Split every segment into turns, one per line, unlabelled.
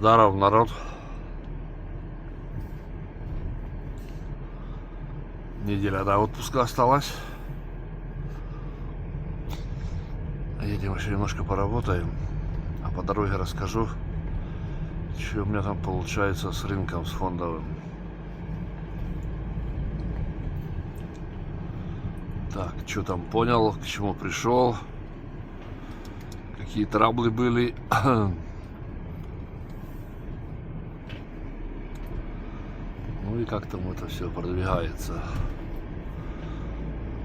Здоров, народ. Неделя до отпуска осталась. Едем еще немножко поработаем. А по дороге расскажу, что у меня там получается с рынком, с фондовым. Так, что там понял, к чему пришел, какие траблы были. Ну и как там это все продвигается.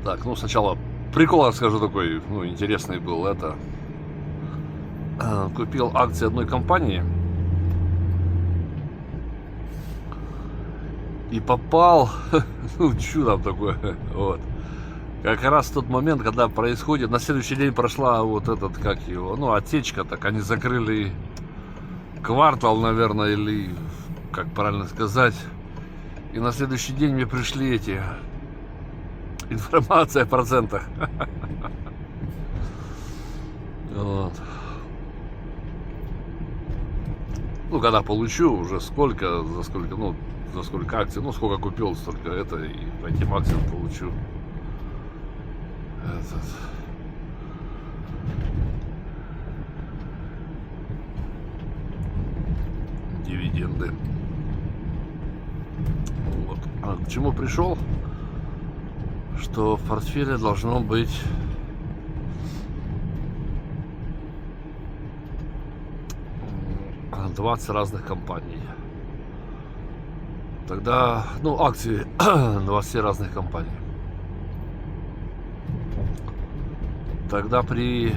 Так, ну сначала прикол расскажу такой, ну, интересный был. Это купил акции одной компании и попал, ну, чудо такое, вот. Как раз в тот момент, когда происходит, на следующий день прошла вот этот, как его, ну, отсечка, так они закрыли квартал, наверное, или, как правильно сказать. И на следующий день мне пришли эти информация о процентах. Вот. Ну, когда получу уже сколько, за сколько, ну, за сколько акций, ну, сколько купил, столько это, и по этим акциям получу этот дивиденды. Вот. А к чему пришел? Что в портфеле должно быть 20 разных компаний. Тогда, ну, акции 20 разных компаний. Тогда при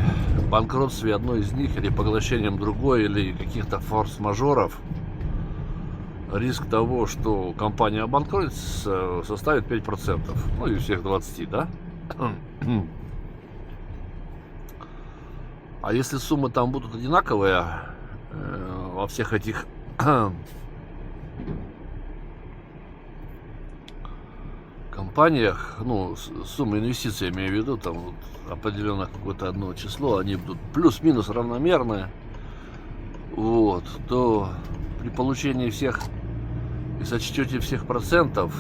банкротстве одной из них или поглощением другой, или каких-то форс-мажоров, риск того, что компания обанкротится, составит 5%. Ну и всех 20, да? А если суммы там будут одинаковые во всех этих компаниях, ну, суммы инвестиций, я имею в виду, там вот определенно какое-то одно число, они будут плюс-минус равномерные, вот, то при получении всех и сочтете всех процентов,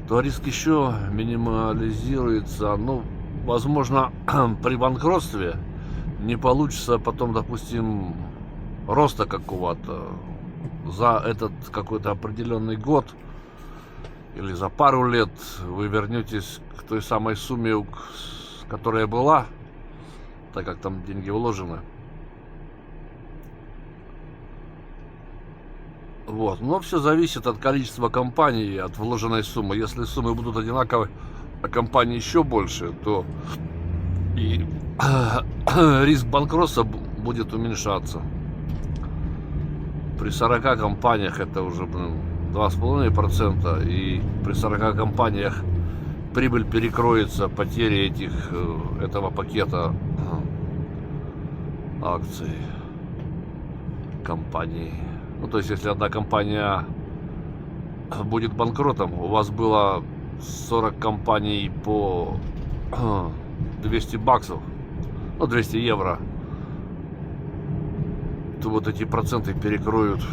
то риск еще минимализируется. Ну, возможно, при банкротстве не получится потом, допустим, роста какого-то за этот какой-то определенный год или за пару лет вы вернетесь к той самой сумме, которая была, так как там деньги вложены. Вот. Но все зависит от количества компаний, от вложенной суммы. Если суммы будут одинаковые, а компании еще больше, то и риск банкротства будет уменьшаться. При 40 компаниях это уже 2,5%, и при 40 компаниях прибыль перекроется потери этого пакета акций компаний. Ну, то есть, если одна компания будет банкротом, у вас было 40 компаний по 200 баксов, ну, 200 евро, то вот эти проценты перекроют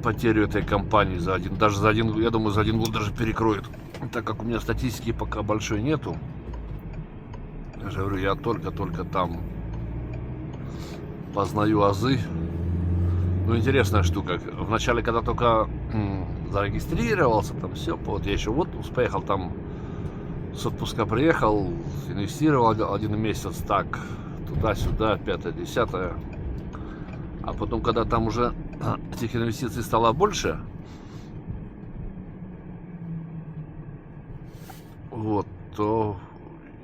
потерю этой компании за один, даже за один, я думаю, за один год даже перекроют. Так как у меня статистики пока большой нету, я же говорю, я только там познаю азы. Ну, интересная штука. Вначале, когда только зарегистрировался, там все, вот я еще в отпуск поехал, там с отпуска приехал, инвестировал 1 месяц, так, туда-сюда, 5-10. А потом, когда там уже этих инвестиций стало больше, вот, то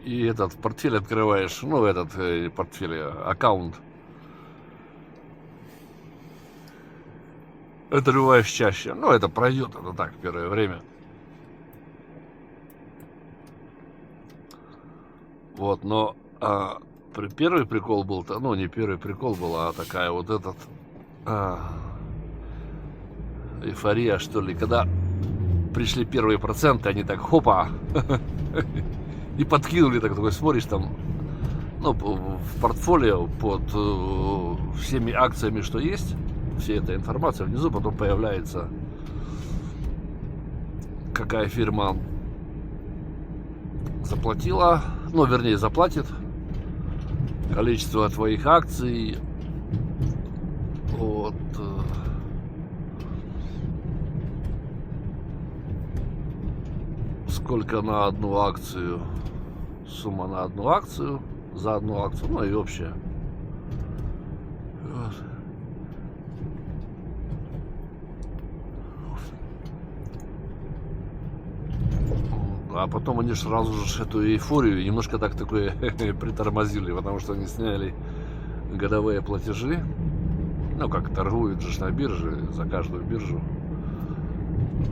и этот портфель открываешь, ну, этот портфель, аккаунт, открываешь чаще. Ну, это пройдет, это так, первое время. Вот, но первый прикол был, ну, не первый прикол был, а такая вот этот эйфория, что ли, когда пришли первые проценты, они так хопа и подкинули, так, такой смотришь, там ну, в портфолио под всеми акциями, что есть, вся эта информация внизу, потом появляется, какая фирма заплатила, ну, вернее, заплатит количество твоих акций от сколько на одну акцию, сумма на одну акцию, за одну акцию, ну и общее. Вот. А потом они сразу же эту эйфорию немножко такое притормозили, потому что они сняли годовые платежи. Ну, как торгуют же на бирже, за каждую биржу.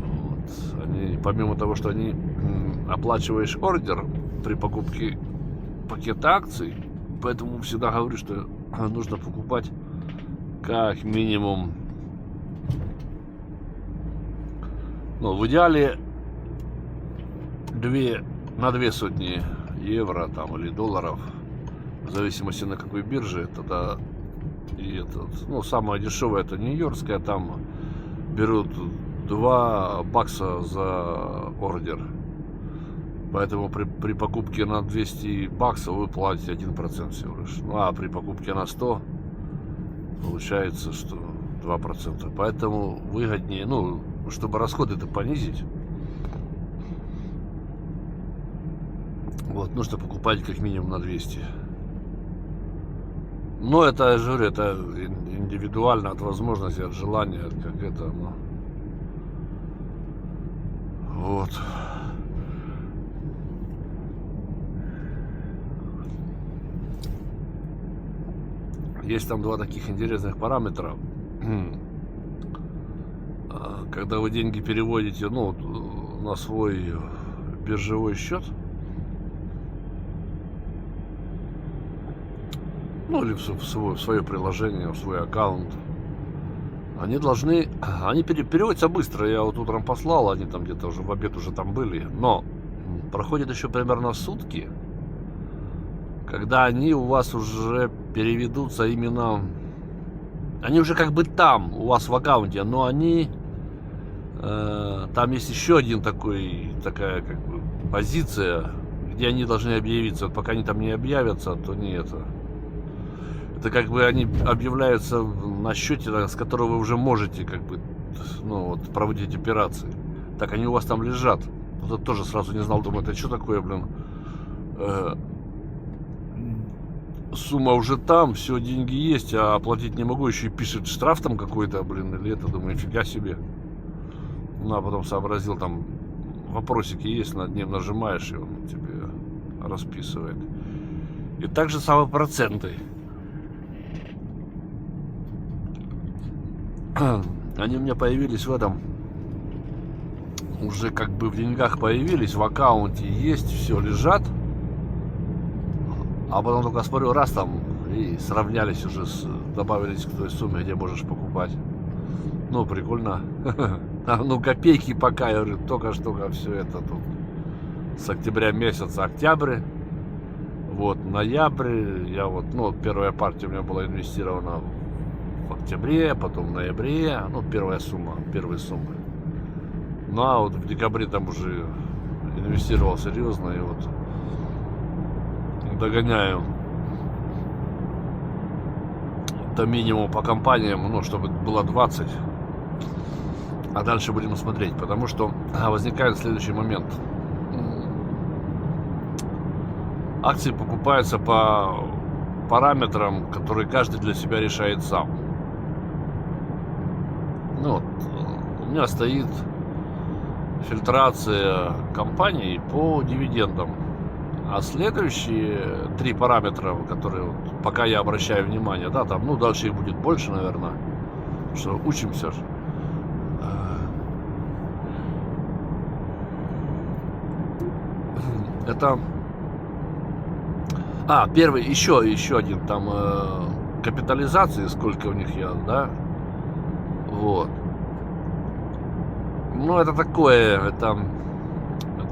Вот. Они, помимо того, что они оплачиваешь ордер при покупке пакета акций, поэтому всегда говорю, что нужно покупать как минимум, ну, в идеале на 2 сотни евро там, или долларов, в зависимости на какой бирже. Тогда и этот, ну, самая дешевая это нью-йоркская, там берут $2 за ордер. Поэтому при покупке на $200 вы платите 1% всего лишь. Ну, а при покупке на 100 получается, что 2%. Поэтому выгоднее, ну, чтобы расходы-то понизить, вот, нужно покупать как минимум на 200. Но это, я же говорю, это индивидуально от возможности, от желания, как это, ну, вот. Есть там 2 таких интересных параметра. Когда вы деньги переводите, ну, на свой биржевой счет, ну, или в свое приложение, в свой аккаунт, они переводятся быстро. Я вот утром послал, они там где-то уже в обед уже там были. Но проходит еще примерно сутки, когда они у вас уже переведутся именно... Они уже как бы там, у вас в аккаунте, но они... там есть еще такая как бы позиция, где они должны объявиться. Вот пока они там не объявятся, то не это. Это как бы они объявляются на счете, с которого вы уже можете как бы, ну, вот, проводить операции. Так они у вас там лежат. Вот это тоже сразу не знал, думаю, это что такое, блин? Сумма уже там, все, деньги есть, а оплатить не могу, еще и пишет штраф там какой-то, блин, или это, думаю, нифига себе. Ну, а потом сообразил, там вопросики есть, над ним нажимаешь, и он тебе расписывает. И также самые проценты. Они у меня появились в этом, уже как бы в деньгах появились, в аккаунте есть, все лежат. А потом только смотрю, раз там, и сравнялись уже, добавились к той сумме, где можешь покупать. Ну, прикольно. Ну, копейки пока, я говорю, только все это тут с октября месяца, октябрь, вот, ноябрь, я вот, ну, первая партия у меня была инвестирована в октябре, потом в ноябре, ну, первые суммы. Ну, а вот в декабре там уже инвестировал серьезно, и вот догоняю до минимума по компаниям, ну, чтобы было 20. А дальше будем смотреть, потому что возникает следующий момент. Акции покупаются по параметрам, которые каждый для себя решает сам. Ну, вот, у меня стоит фильтрация компаний по дивидендам. А следующие 3 параметра, которые вот, пока я обращаю внимание, да, там, ну, дальше их будет больше, наверное, что учимся. Это... первый, еще один, там, капитализации, сколько у них я, да, вот. Ну, это такое, это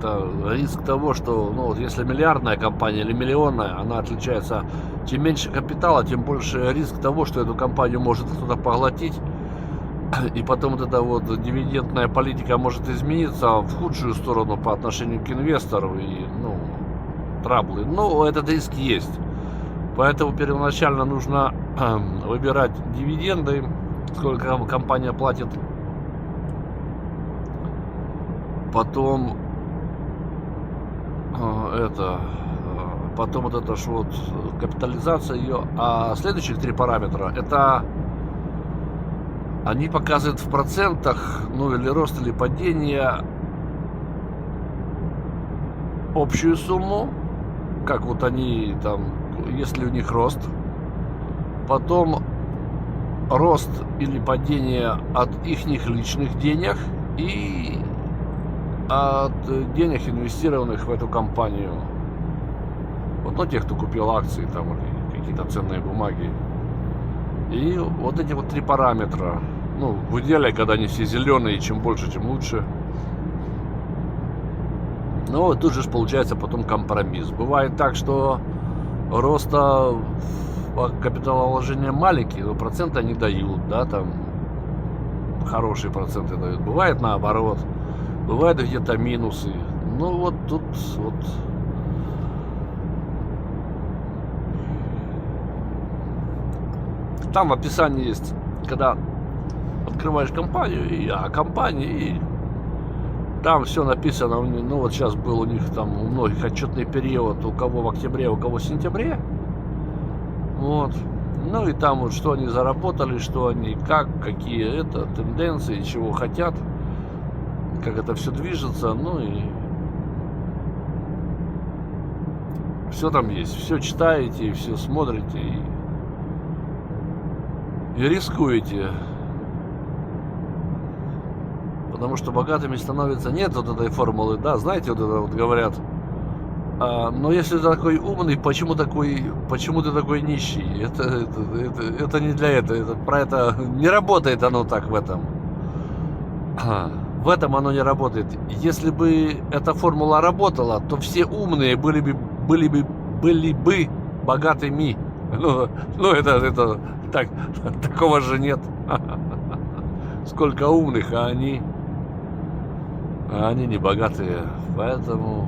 это риск того, что, ну, вот если миллиардная компания или миллионная, она отличается. Чем меньше капитала, тем больше риск того, что эту компанию может кто-то поглотить. И потом вот эта вот дивидендная политика может измениться в худшую сторону по отношению к инвестору. И, ну, траблы. Но этот риск есть. Поэтому первоначально нужно выбирать дивиденды, сколько компания платит. Потом потом вот это ж вот капитализация ее. А следующих 3 параметра — это они показывают в процентах, ну, или рост, или падение, общую сумму, как вот они там, если у них рост, потом рост или падение от их личных денег и от денег, инвестированных в эту компанию. Вот, ну, тех, кто купил акции там или какие-то ценные бумаги. И вот эти вот 3 параметра. Ну, в идеале, когда они все зеленые, чем больше, тем лучше. Но вот тут же получается потом компромисс. Бывает так, что роста капиталовложения маленькие, но проценты они дают, да, там хорошие проценты дают. Бывает наоборот. Бывают где-то минусы. Ну вот тут вот. Там в описании есть, когда открываешь компанию, и о компании, и там все написано. Ну вот сейчас был у них там у многих отчетный период, у кого в октябре, у кого в сентябре. Вот. Ну и там вот что они заработали, что они, какие это тенденции, чего хотят, как это все движется, ну и все там есть, все читаете, все смотрите и рискуете, потому что богатыми становится, нет вот этой формулы, да, знаете, вот это вот говорят, но если ты такой умный, почему ты такой нищий? Это не для этого, про это не работает оно так в этом. В этом оно не работает. Если бы эта формула работала, то все умные были бы богатыми. Ну это так, такого же нет. Сколько умных, а они не богатые. Поэтому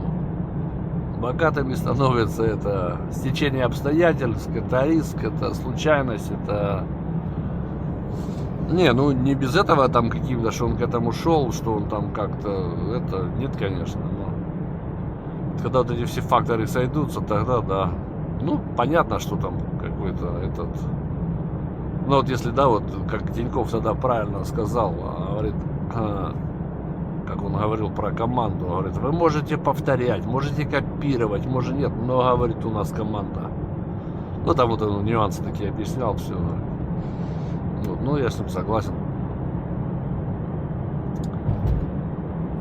богатыми становятся это стечение обстоятельств, это риск, это случайность, это... Не, ну не без этого там каким-то, что он к этому шел, что он там как-то, это, нет, конечно, но когда вот эти все факторы сойдутся, тогда да. Ну, понятно, что там какой-то этот... Ну вот если, да, вот как Тиньков тогда правильно сказал, говорит, как он говорил про команду, говорит, вы можете повторять, можете копировать, может нет, но, говорит, у нас команда. Ну там вот он нюансы такие объяснял, все. Вот, ну я с ним согласен.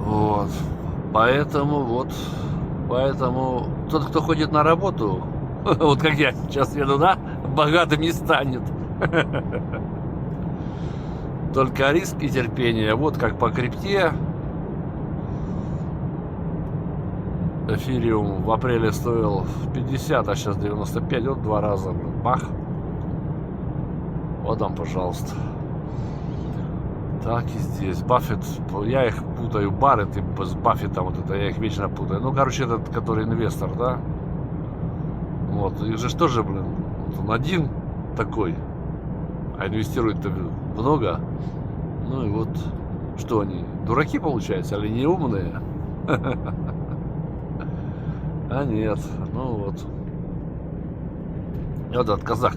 Вот. Поэтому тот, кто ходит на работу, вот как я сейчас еду, да, богатым не станет. Только риск и терпение. Вот как по крипте. Эфириум в апреле стоил 50, а сейчас 95. Вот 2 раза, бах. Вот там, пожалуйста. Так и здесь. Баффет, я их путаю. Барретт и с Баффетом, вот это я их вечно путаю. Ну, короче, этот, который инвестор, да. Вот, их же тоже, блин, он один такой, а инвестирует-то много. Ну и вот, что они, дураки, получается, или не умные? А нет, ну вот. И вот этот казах,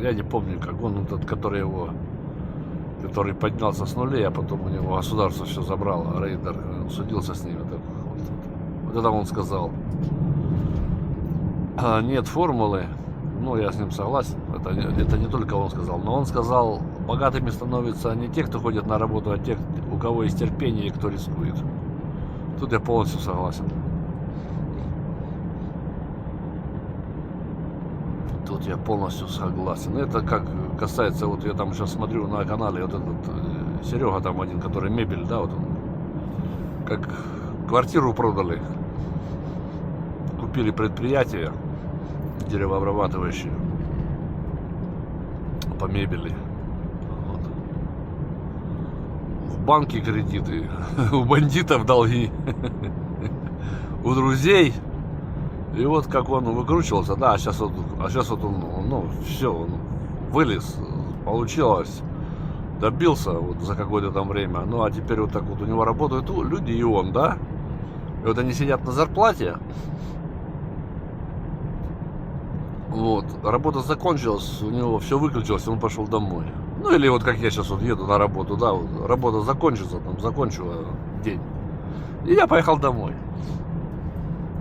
я не помню, как он, этот, который поднялся с нулей, а потом у него государство все забрало, рейдер, он судился с ним. Вот это он сказал. Нет формулы, ну я с ним согласен, это не только он сказал, но он сказал, богатыми становятся не те, кто ходит на работу, а те, у кого есть терпение и кто рискует. Тут я полностью согласен. Тут я полностью согласен. Это как касается, вот я там сейчас смотрю на канале, вот этот Серега там один, который мебель, да, вот он, как квартиру продали, купили предприятие деревообрабатывающее по мебели. Вот. В банке кредиты, у бандитов долги, у друзей. И вот как он выкручивался, да, сейчас вот он, ну, все, он вылез, получилось, добился вот за какое-то там время. Ну, а теперь вот так вот у него работают люди и он, да? И вот они сидят на зарплате. Вот, работа закончилась, у него все выключилось, он пошел домой. Ну, или вот как я сейчас вот еду на работу, да, вот, работа закончится, там, закончу день. И я поехал домой.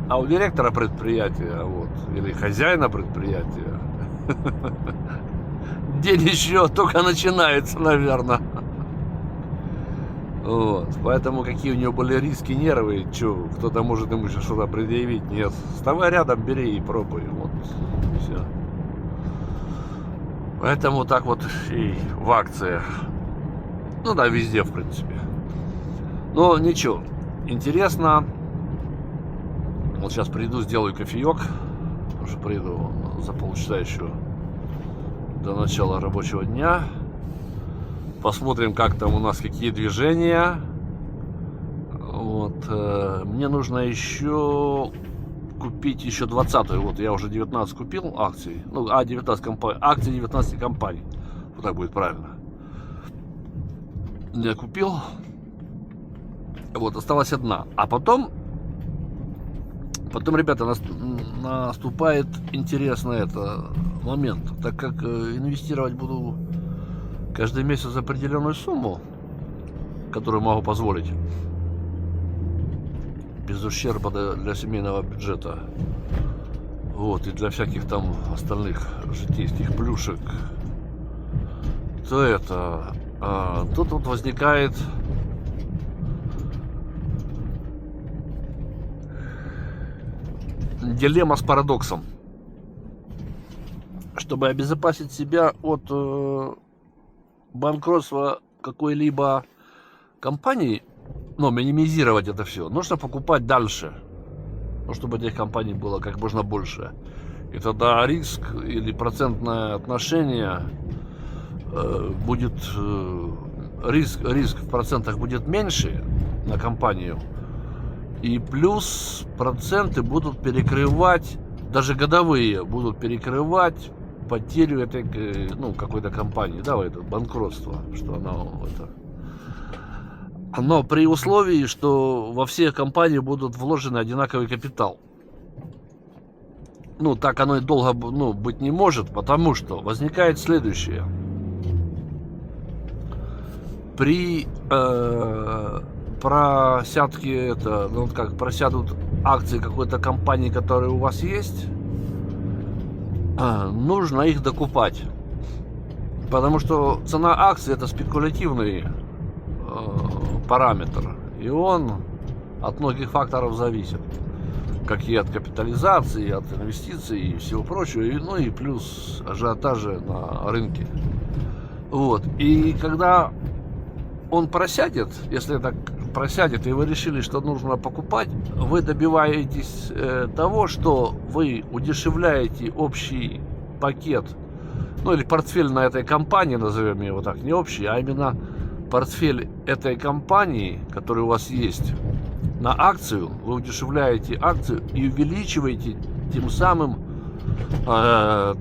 А у директора предприятия, вот, или хозяина предприятия, день еще только начинается, наверное. Вот, поэтому какие у него были риски, нервы, что, кто-то может ему еще что-то предъявить, нет. Вставай рядом, бери и пробуй, вот, все. Поэтому так вот и в акциях, ну да, везде, в принципе. Но ничего, интересно. Вот сейчас приду, сделаю кофеек, потому что приду за полчаса еще до начала рабочего дня. Посмотрим, как там у нас, какие движения. Вот. Мне нужно еще купить еще 20-ю. Вот я уже 19 купил акций. Ну, 19 компаний. Акции 19 компаний. Вот так будет правильно. Я купил. Вот, осталась одна. А потом, ребята, наступает интересный момент. Так как инвестировать буду каждый месяц определенную сумму, которую могу позволить, без ущерба для семейного бюджета, вот, и для всяких там остальных житейских плюшек, то тут вот возникает дилемма с парадоксом. Чтобы обезопасить себя от банкротства какой-либо компании, но минимизировать это все, нужно покупать дальше, ну, чтобы этих компаний было как можно больше. И тогда риск или процентное отношение будет, риск в процентах будет меньше на компанию, и плюс проценты будут перекрывать, даже годовые будут перекрывать потерю этой, ну, какой-то компании, да, это банкротство, что но при условии, что во все компании будут вложены одинаковый капитал. Ну, так оно и долго, ну, быть не может, потому что возникает следующее. При просядке, ну, как просядут акции какой-то компании, которые у вас есть, нужно их докупать. Потому что цена акций — это спекулятивный параметр, и он от многих факторов зависит, как и от капитализации, от инвестиций и всего прочего, и, ну и плюс ажиотажа на рынке. Вот, и когда он просядет, если это просядет, и вы решили, что нужно покупать, вы добиваетесь того, что вы удешевляете общий пакет, ну или портфель на этой компании, назовем его так, не общий, а именно портфель этой компании, который у вас есть, на акцию. Вы удешевляете акцию и увеличиваете тем самым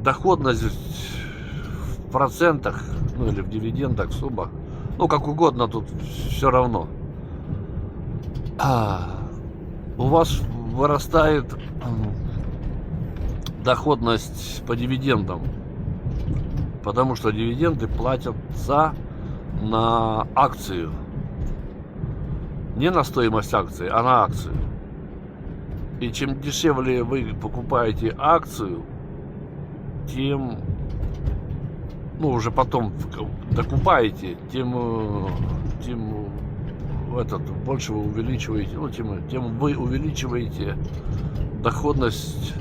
доходность в процентах, ну или в дивидендах, в суммах, ну как угодно, тут все равно. У вас вырастает доходность по дивидендам, потому что дивиденды платятся на акцию, не на стоимость акции, а на акцию. И чем дешевле вы покупаете акцию, тем, ну, уже потом докупаете, тем больше вы увеличиваете, ну, тем вы увеличиваете доходность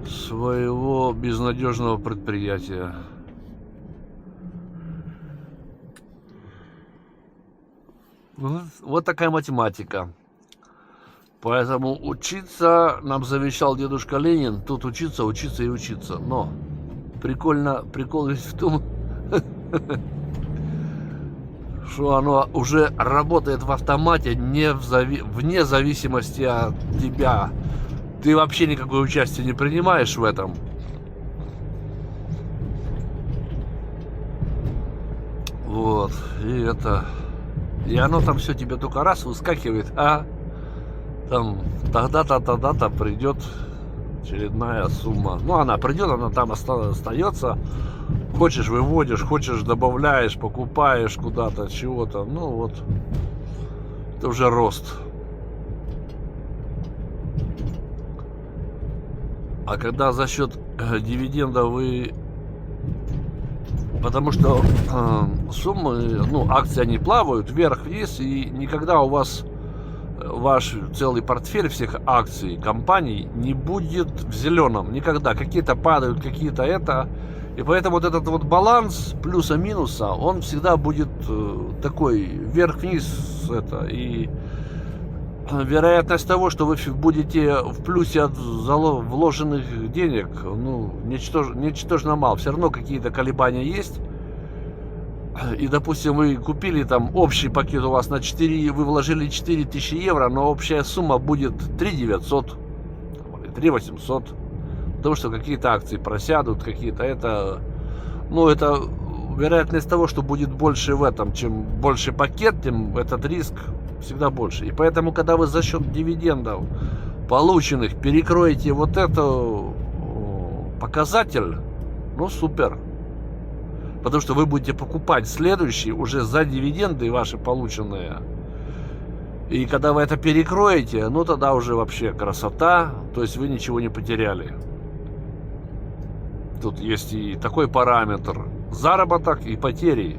своего безнадежного предприятия. Вот такая математика. Поэтому учиться нам завещал дедушка Ленин. Тут учиться, учиться и учиться. Но прикол весь в том, что оно уже работает в автомате вне зависимости от тебя. Ты вообще никакое участие не принимаешь в этом. Вот. И оно там все тебе только раз выскакивает, там тогда-то придет очередная сумма. Ну, она придет, она там остается. Хочешь выводишь, хочешь добавляешь, покупаешь куда-то, чего-то. Ну вот, это уже рост. А когда за счет дивиденда вы... Потому что суммы, акции, они плавают вверх-вниз, и никогда у вас ваш целый портфель всех акций компаний не будет в зеленом. Никогда. Какие-то падают, какие-то это. И поэтому вот этот вот баланс плюса-минуса, он всегда будет такой вверх-вниз. И вероятность того, что вы будете в плюсе от вложенных денег, ничтожно мало. Все равно какие-то колебания есть. И, допустим, вы купили там общий пакет у вас на 4, вы вложили 4000 евро, но общая сумма будет 3900 или 3800. Потому что какие-то акции просядут, какие-то это вероятность того, что будет больше в этом. Чем больше пакет, тем этот риск всегда больше. И поэтому, когда вы за счет дивидендов полученных перекроете вот этот показатель, супер. Потому что вы будете покупать следующий уже за дивиденды ваши полученные. И когда вы это перекроете, тогда уже вообще красота. То есть вы ничего не потеряли. Тут есть и такой параметр: заработок и потери.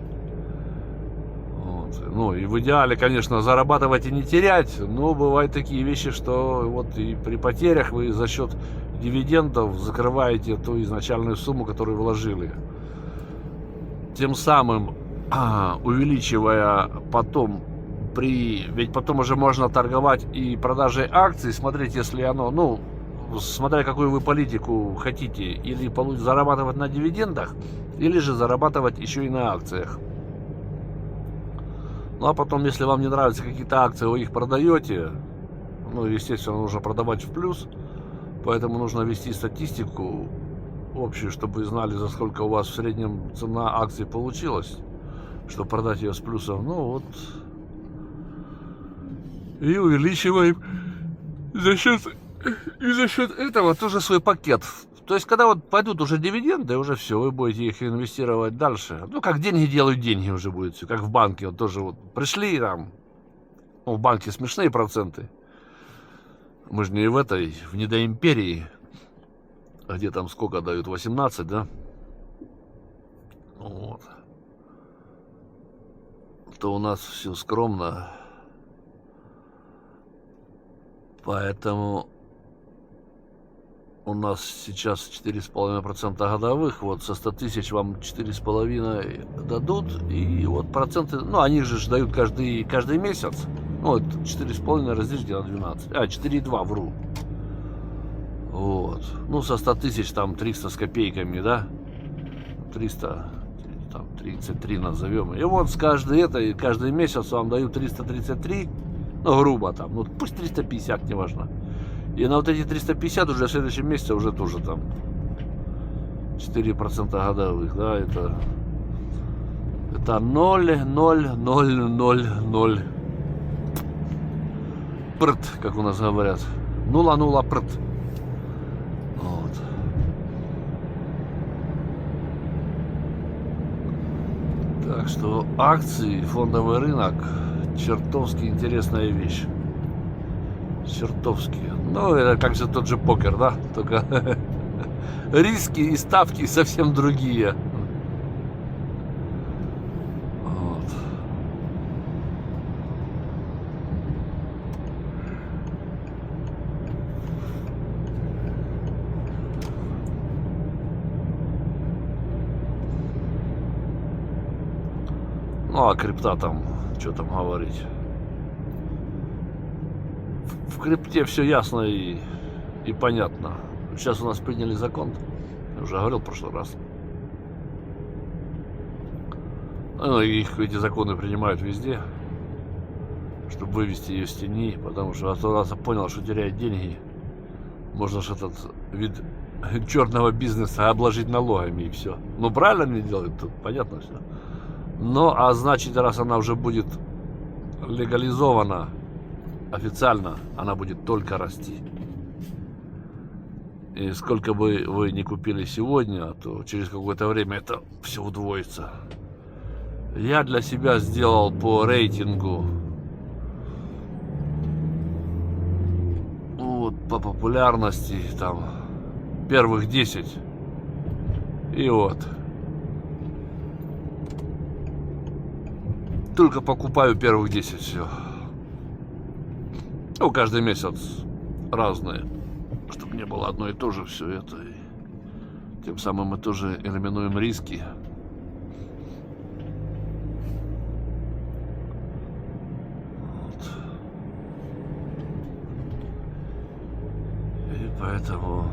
Вот. И в идеале, конечно, зарабатывать и не терять. Но бывают такие вещи, что вот и при потерях вы за счет дивидендов закрываете ту изначальную сумму, которую вложили. Тем самым увеличивая потом ведь потом уже можно торговать и продажей акций. Смотрите, если оно, смотря какую вы политику хотите, или зарабатывать на дивидендах, или же зарабатывать еще и на акциях. А потом, если вам не нравятся какие-то акции, вы их продаете, естественно, нужно продавать в плюс, поэтому нужно вести статистику общую, чтобы вы знали, за сколько у вас в среднем цена акций получилась, чтобы продать ее с плюсом. И увеличиваем за счет этого тоже свой пакет. То есть, когда пойдут уже дивиденды, уже все, вы будете их инвестировать дальше. Как деньги делают деньги, уже будет все. Как в банке, тоже пришли там, в банке смешные проценты. Мы же не в недоимперии, где там сколько дают, 18, да? Вот. То у нас все скромно. Поэтому у нас сейчас 4,5% годовых. Вот со 100 тысяч вам 4,5 дадут. И вот проценты, они же дают каждый месяц. 4,5 разделите на 12. 4,2, вру. Вот. Со 100 тысяч там 300 с копейками, да? 300, там 33 назовем. И вот каждый месяц вам дают 333, грубо там, пусть 350, неважно. И на вот эти 350 уже в следующем месяце уже тоже там 4% годовых, да, это 0,0000. Прт, как у нас говорят. 0,0 прт. Вот. Так что акции, фондовый рынок чертовски интересная вещь. Чертовски. Это как же тот же покер, да? Только риски и ставки совсем другие. Вот. А крипта там, что там говорить. в крипте все ясно и понятно. Сейчас у нас приняли закон, я уже говорил в прошлый раз. Ну, эти законы принимают везде, чтобы вывести ее с тени, потому что раз понял, что теряет деньги, можно же этот вид черного бизнеса обложить налогами и все. Ну, правильно они делают, тут понятно все. Но, а значит, раз она уже будет легализована официально, она будет только расти. И сколько бы вы ни купили сегодня, то через какое-то время это все удвоится. Я для себя сделал по рейтингу, вот, по популярности, там, первых 10. И вот. Только покупаю первых 10, все. Ну, каждый месяц разные, чтобы не было одно и то же все это. И тем самым мы тоже элиминуем риски. Поэтому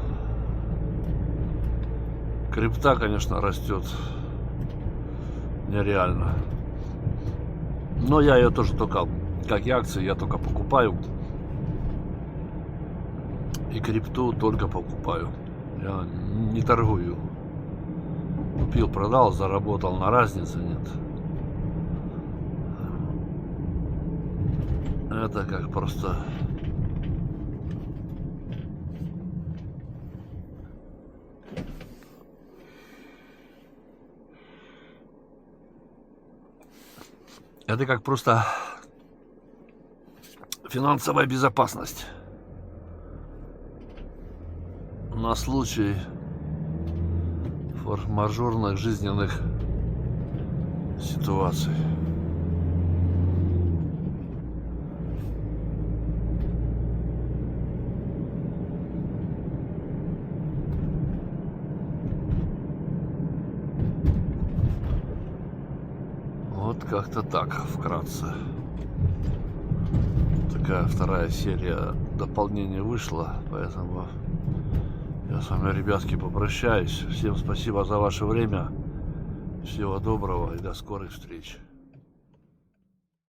крипта, конечно, растет нереально. Но я ее тоже только, как и акции, я только покупаю. И крипту только покупаю. Я не торгую. Купил, продал, заработал, на разнице нет. Это как просто... Это как просто финансовая безопасность на случай форс-мажорных жизненных ситуаций. Вот как-то так, вкратце. Такая вторая серия дополнения вышла, поэтому я с вами, ребятки, попрощаюсь. Всем спасибо за ваше время. Всего доброго и до скорых встреч.